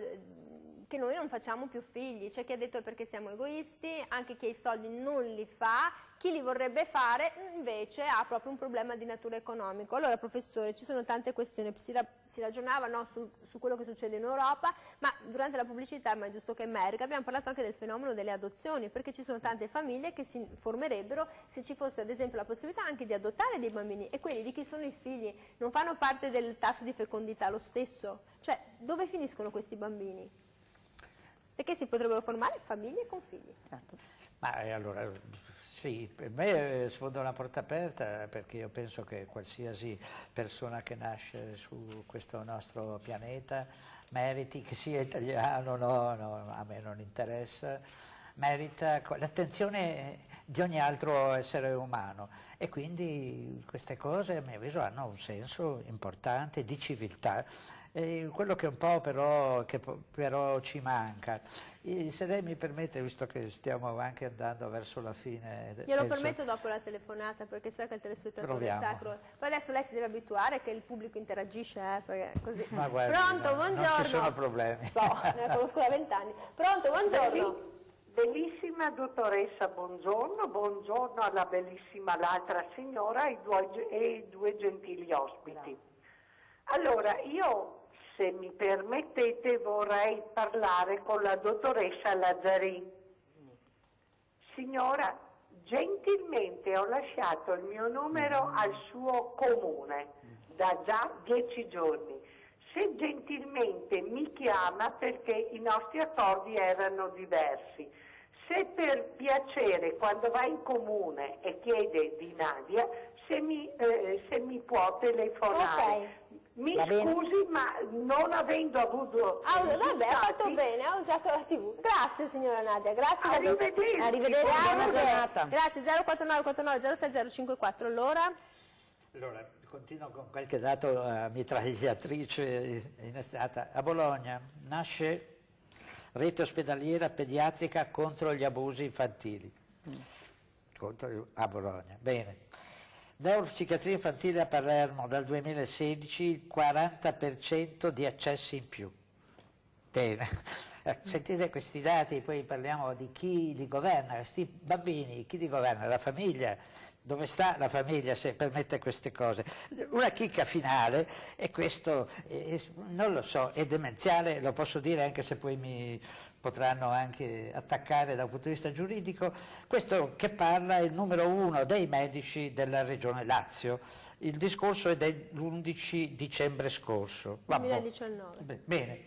che noi non facciamo più figli? C'è chi ha detto perché siamo egoisti, anche chi ha i soldi non li fa, chi li vorrebbe fare invece ha proprio un problema di natura economico. Allora professore, ci sono tante questioni, si ragionava, no, su quello che succede in Europa, ma durante la pubblicità, ma è giusto che emerga, abbiamo parlato anche del fenomeno delle adozioni, perché ci sono tante famiglie che si formerebbero se ci fosse ad esempio la possibilità anche di adottare dei bambini, e quelli di chi sono i figli non fanno parte del tasso di fecondità lo stesso, cioè dove finiscono questi bambini? Perché si potrebbero formare famiglie con figli. Ma allora, sì, per me sfondo una porta aperta, perché io penso che qualsiasi persona che nasce su questo nostro pianeta meriti, che sia italiano, no, a me non interessa, merita l'attenzione di ogni altro essere umano, e quindi queste cose a mio avviso hanno un senso importante di civiltà. Quello che un po' però ci manca, se lei mi permette, visto che stiamo anche andando verso la fine, glielo permetto dopo la telefonata, perché sa che il telespettatore è sacro. Poi adesso lei si deve abituare che il pubblico interagisce, perché così. Ma guardi, pronto, buongiorno. Non ci sono problemi. Ne conosco da 20 anni. Pronto, buongiorno. Bellissima dottoressa, buongiorno alla bellissima l'altra signora e i due gentili ospiti. Allora, io, se mi permettete, vorrei parlare con la dottoressa Lazzarini. Signora, gentilmente ho lasciato il mio numero al suo comune da già 10 giorni. Se gentilmente mi chiama, perché i nostri accordi erano diversi. Se per piacere, quando va in comune e chiede di Nadia, se mi può telefonare. Okay. Mi scusi, ma non avendo avuto... vabbè, ha fatto bene, ha usato la TV. Grazie signora Nadia, grazie. Arrivederci. Arrivederci. Buona giornata. Grazie, 049 49 06 054. Allora, continuo con qualche dato mitragliatrice innestata. A Bologna nasce rete ospedaliera pediatrica contro gli abusi infantili. A Bologna, bene. Neuropsichiatria infantile a Palermo dal 2016 il 40% di accessi in più. Bene, sentite questi dati, poi parliamo di chi li governa, questi bambini, chi li governa? La famiglia. Dove sta la famiglia se permette queste cose? Una chicca finale, e questo non lo so, è demenziale, lo posso dire anche se poi mi potranno anche attaccare da un punto di vista giuridico. Questo che parla è il numero 1 dei medici della regione Lazio. Il discorso è dell'11 dicembre scorso. 2019. Bene.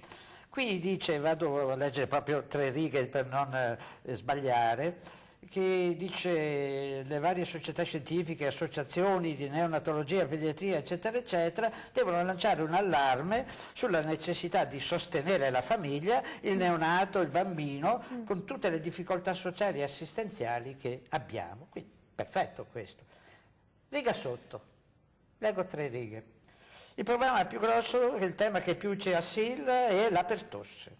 Qui dice, vado a leggere proprio 3 righe per non sbagliare, che dice le varie società scientifiche, associazioni di neonatologia, pediatria, eccetera, eccetera, devono lanciare un allarme sulla necessità di sostenere la famiglia, il neonato, il bambino, con tutte le difficoltà sociali e assistenziali che abbiamo. Quindi, perfetto questo. Riga sotto, leggo 3 righe. Il problema più grosso, il tema che più ci assilla, è la pertosse.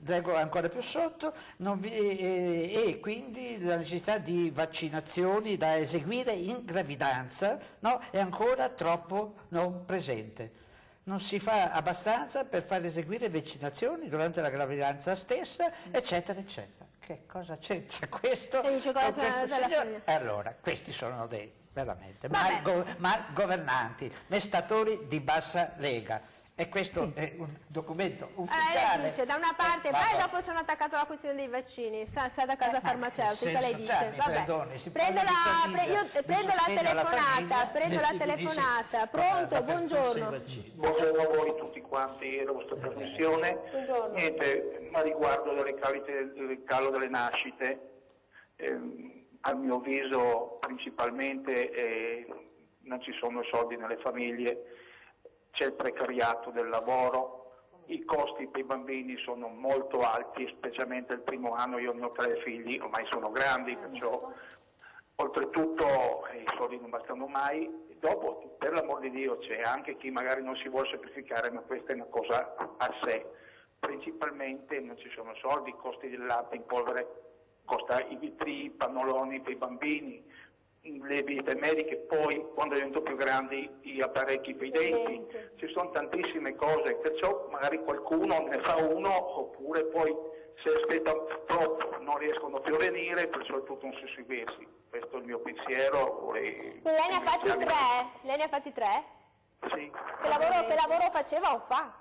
Leggo ancora più sotto, e quindi la necessità di vaccinazioni da eseguire in gravidanza, no, è ancora troppo non presente. Non si fa abbastanza per far eseguire vaccinazioni durante la gravidanza stessa, eccetera, eccetera. Che cosa c'entra questo con questo signore? Allora, questi sono dei veramente malgovernanti, mestatori di bassa lega. E questo è un documento ufficiale. Lei dice, da una parte, poi dopo sono attaccato alla questione dei vaccini, sa da casa farmaceutica, lei dice, vabbè, prendo la telefonata, pronto, buongiorno. Buongiorno a voi tutti quanti, alla vostra trasmissione. Buongiorno. Niente, a riguardo del calo delle nascite, a mio avviso principalmente non ci sono soldi nelle famiglie. c'è il precariato del lavoro, i costi per i bambini sono molto alti, specialmente il primo anno. Io ne ho 3 figli, ormai sono grandi, perciò oltretutto i soldi non bastano mai. Dopo, per l'amor di Dio, c'è anche chi magari non si vuole sacrificare, ma questa è una cosa a sé. Principalmente non ci sono soldi, i costi del latte in polvere, costa i vitri, i pannoloni per i bambini, le visite mediche, poi quando divento più grandi gli apparecchi per i denti, ci sono tantissime cose, perciò magari qualcuno ne fa uno, oppure poi se aspetta troppo non riescono più a venire, perciò è tutto un susseguirsi. Questo è il mio pensiero. Lei ne ha fatti 3? Lei ne ha fatti 3? Sì. Che lavoro faceva o fa?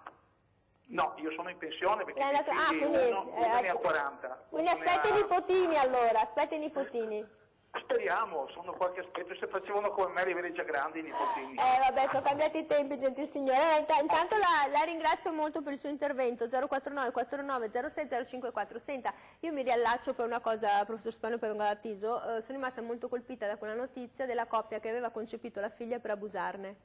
No, io sono in pensione perché quindi, uno ne ha 40. Quindi aspetta i nipotini allora, aspetta i nipotini. Speriamo, sono qualche aspetto, se facevano come me li avrei già grandi i nipotini. Vabbè, sono cambiati i tempi, gentil signore. Intanto la ringrazio molto per il suo intervento. 049 49 06 054. Senta, io mi riallaccio per una cosa, professor Spano, poi vengo da Tiso. Sono rimasta molto colpita da quella notizia della coppia che aveva concepito la figlia per abusarne.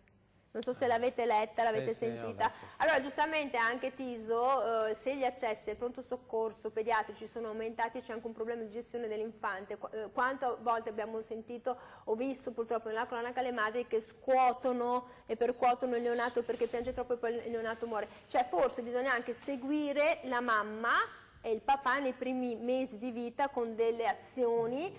Non so se l'avete letta, l'avete sentita. Allora, giustamente anche Tiso, se gli accessi al pronto soccorso pediatrici sono aumentati, c'è anche un problema di gestione dell'infante. Quante volte abbiamo sentito o visto purtroppo nella cronaca le madri che scuotono e percuotono il neonato perché piange troppo e poi il neonato muore. Cioè forse bisogna anche seguire la mamma e il papà nei primi mesi di vita con delle azioni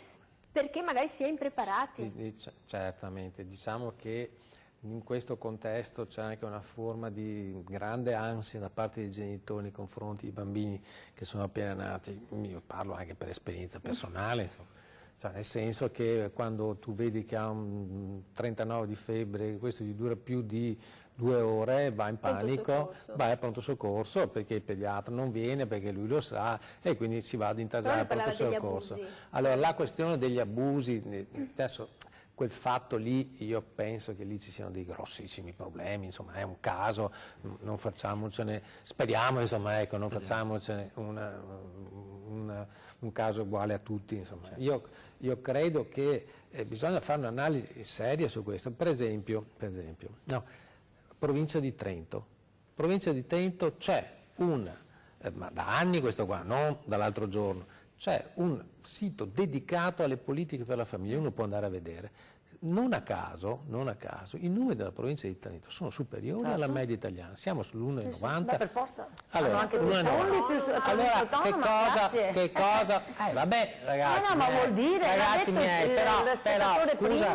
perché magari si è impreparati. Certamente, diciamo che in questo contesto c'è anche una forma di grande ansia da parte dei genitori nei confronti dei bambini che sono appena nati. Io parlo anche per esperienza personale, insomma. Cioè, nel senso che quando tu vedi che ha un 39 di febbre, questo gli dura più di 2 ore, va in panico, vai al pronto soccorso perché il pediatra non viene, perché lui lo sa e quindi si va ad intasare al pronto soccorso. Allora la questione degli abusi, adesso quel fatto lì, io penso che lì ci siano dei grossissimi problemi, insomma è un caso, non facciamocene, speriamo insomma, ecco, non facciamocene un caso uguale a tutti, insomma. Io credo che bisogna fare un'analisi seria su questo, per esempio, no, provincia di Trento c'è ma da anni questo qua, non dall'altro giorno, c'è un sito dedicato alle politiche per la famiglia, uno può andare a vedere. Non a caso, i numeri della provincia di Trento sono superiori alla media italiana, siamo sull'1,90. Sì, per forza. Allora, anche più fondi, che cosa? Vabbè, ragazzi, no, ma vuol dire, ragazzi miei, però scusa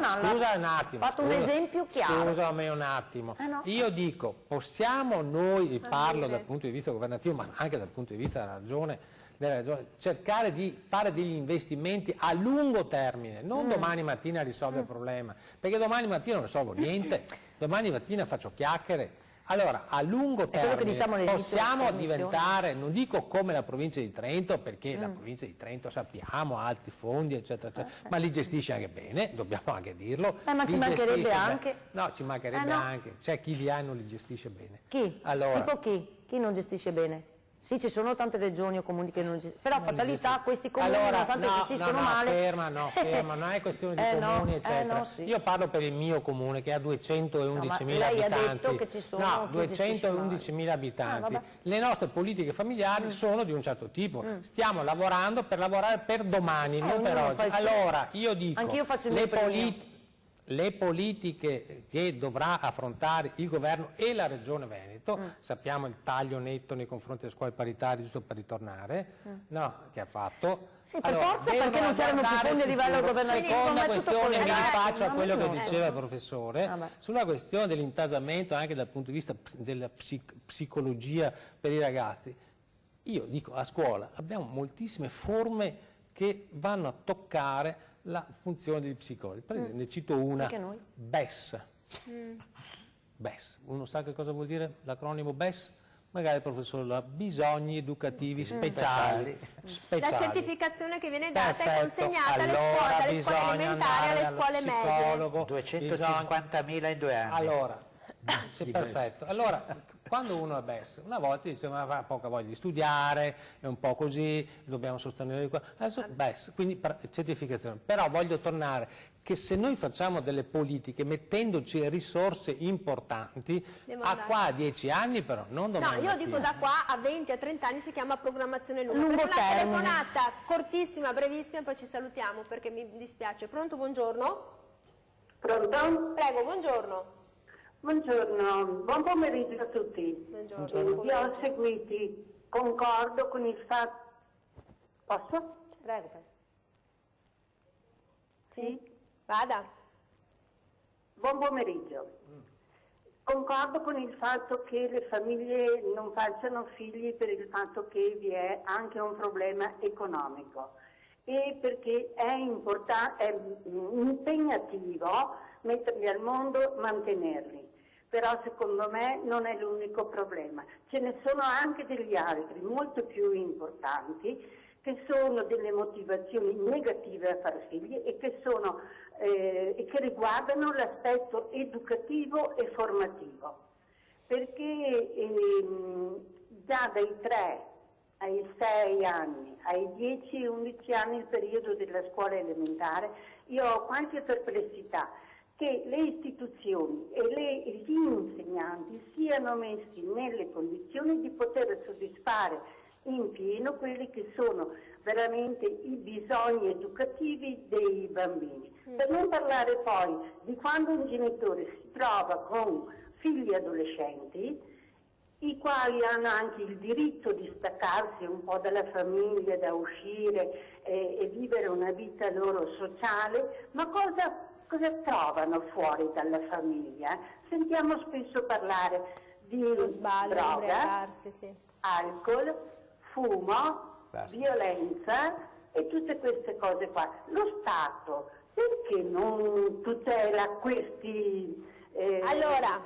un attimo. Fatto un esempio chiaro. Scusami un attimo. No. Io dico, possiamo noi, parlo dal punto di vista governativo, ma anche dal punto di vista della ragione, cercare di fare degli investimenti a lungo termine, non domani mattina risolvere il problema, perché domani mattina non risolvo niente, domani mattina faccio chiacchiere. Allora, a lungo termine possiamo diventare, non dico come la provincia di Trento, perché la provincia di Trento sappiamo, ha altri fondi, eccetera, eccetera, ma li gestisce anche bene, dobbiamo anche dirlo. Ma ci mancherebbe anche. No, ci mancherebbe anche, c'è chi li ha e non li gestisce bene. Chi? Allora, tipo chi? Chi non gestisce bene? Sì, ci sono tante regioni o comuni che non gestiscono, però fatalità questi comuni nonostante gestiscono male. Ferma, non è questione di comuni, eccetera. Sì. Io parlo per il mio comune che ha 211.000 lei abitanti. ha detto che ci sono 211.000 abitanti. Le nostre politiche familiari sono di un certo tipo. Stiamo lavorando per lavorare per domani, non per oggi. Allora, io dico, le politiche che dovrà affrontare il governo e la regione Veneto, sappiamo il taglio netto nei confronti delle scuole paritarie, giusto per ritornare, che ha fatto. Sì, per forza, perché non c'erano più fondi a livello governativo. Seconda questione, mi rifaccio a quello che diceva il professore, sulla questione dell'intasamento anche dal punto di vista della psicologia per i ragazzi. Io dico, a scuola abbiamo moltissime forme che vanno a toccare la funzione degli psicologi. Per esempio, ne cito una, BES. BES. Uno sa che cosa vuol dire l'acronimo BES? Magari il professore bisogni educativi speciali. La certificazione che viene data è consegnata alle scuole elementari e alle scuole medie. 250.000 in 2 anni. Allora, perfetto. Allora, quando uno è BES, una volta dice ma ha poca voglia di studiare, è un po' così, dobbiamo sostenere di qua. Adesso BES, quindi certificazione. Però voglio tornare che se noi facciamo delle politiche mettendoci risorse importanti, a qua a 10 anni però, non domani No, io dico mattina. da qua a 20, a 30 anni si chiama programmazione lunga. Lungo Faccio una termine. telefonata cortissima, brevissima, poi ci salutiamo perché mi dispiace. Pronto, buongiorno? Pronto? Prego, buongiorno. Buongiorno, buon pomeriggio a tutti. Buongiorno. Io ho seguiti, concordo con il fatto... Posso? Prego, prego. Sì? Vada. Buon pomeriggio. Concordo con il fatto che le famiglie non facciano figli per il fatto che vi è anche un problema economico e perché è impegnativo metterli al mondo, mantenerli. Però secondo me non è l'unico problema. Ce ne sono anche degli altri molto più importanti che sono delle motivazioni negative a far figli e che riguardano l'aspetto educativo e formativo, perché già dai 3 ai 6 anni, ai 10-11 anni, il periodo della scuola elementare, io ho qualche perplessità che le istituzioni e gli insegnanti siano messi nelle condizioni di poter soddisfare in pieno quelli che sono veramente i bisogni educativi dei bambini. Per non parlare poi di quando un genitore si trova con figli adolescenti, i quali hanno anche il diritto di staccarsi un po' dalla famiglia, da uscire e vivere una vita loro sociale, ma cosa trovano fuori dalla famiglia? Sentiamo spesso parlare di droga, sì. alcol, fumo, violenza e tutte queste cose qua. Lo Stato perché non tutela questi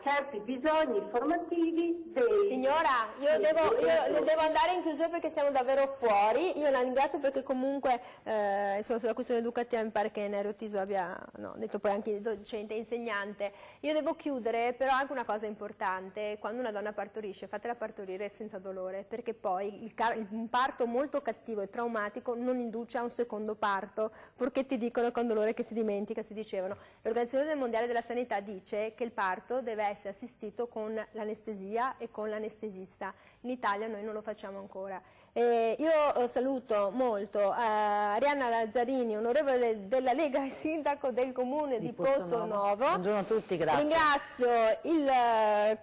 certi bisogni formativi dei... Signora, io devo andare in chiusura perché siamo davvero fuori. Io la ringrazio perché comunque insomma, sulla questione educativa mi pare che Nerio Tiso abbia detto poi anche docente e insegnante. Io devo chiudere, però anche una cosa importante: quando una donna partorisce, fatela partorire senza dolore, perché poi un parto molto cattivo e traumatico non induce a un secondo parto, purché ti dicono con dolore che si dimentica, si dicevano. L'Organizzazione Mondiale della Sanità dice che il parto deve essere assistito con l'anestesia e con l'anestesista. In Italia noi non lo facciamo ancora. Io saluto molto Arianna Lazzarini, onorevole della Lega e sindaco del comune di Pozzonovo. Buongiorno a tutti, grazie. Ringrazio il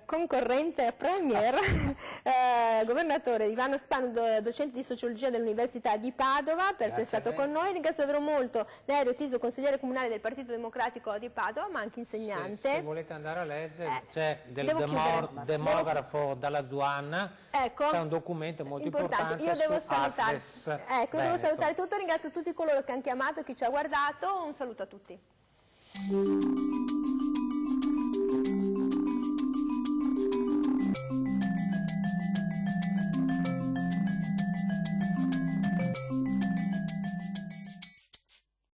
concorrente premier, governatore Ivano Spano, docente di sociologia dell'Università di Padova, per essere stato con noi. Ringrazio davvero molto Nerio Tiso, consigliere comunale del Partito Democratico di Padova, ma anche insegnante. Se volete andare a leggere c'è del demografo dalla Duana, c'è un documento molto importante. Io devo su salutare, Asbes devo salutare tutto, ringrazio tutti coloro che hanno chiamato, chi ci ha guardato, un saluto a tutti.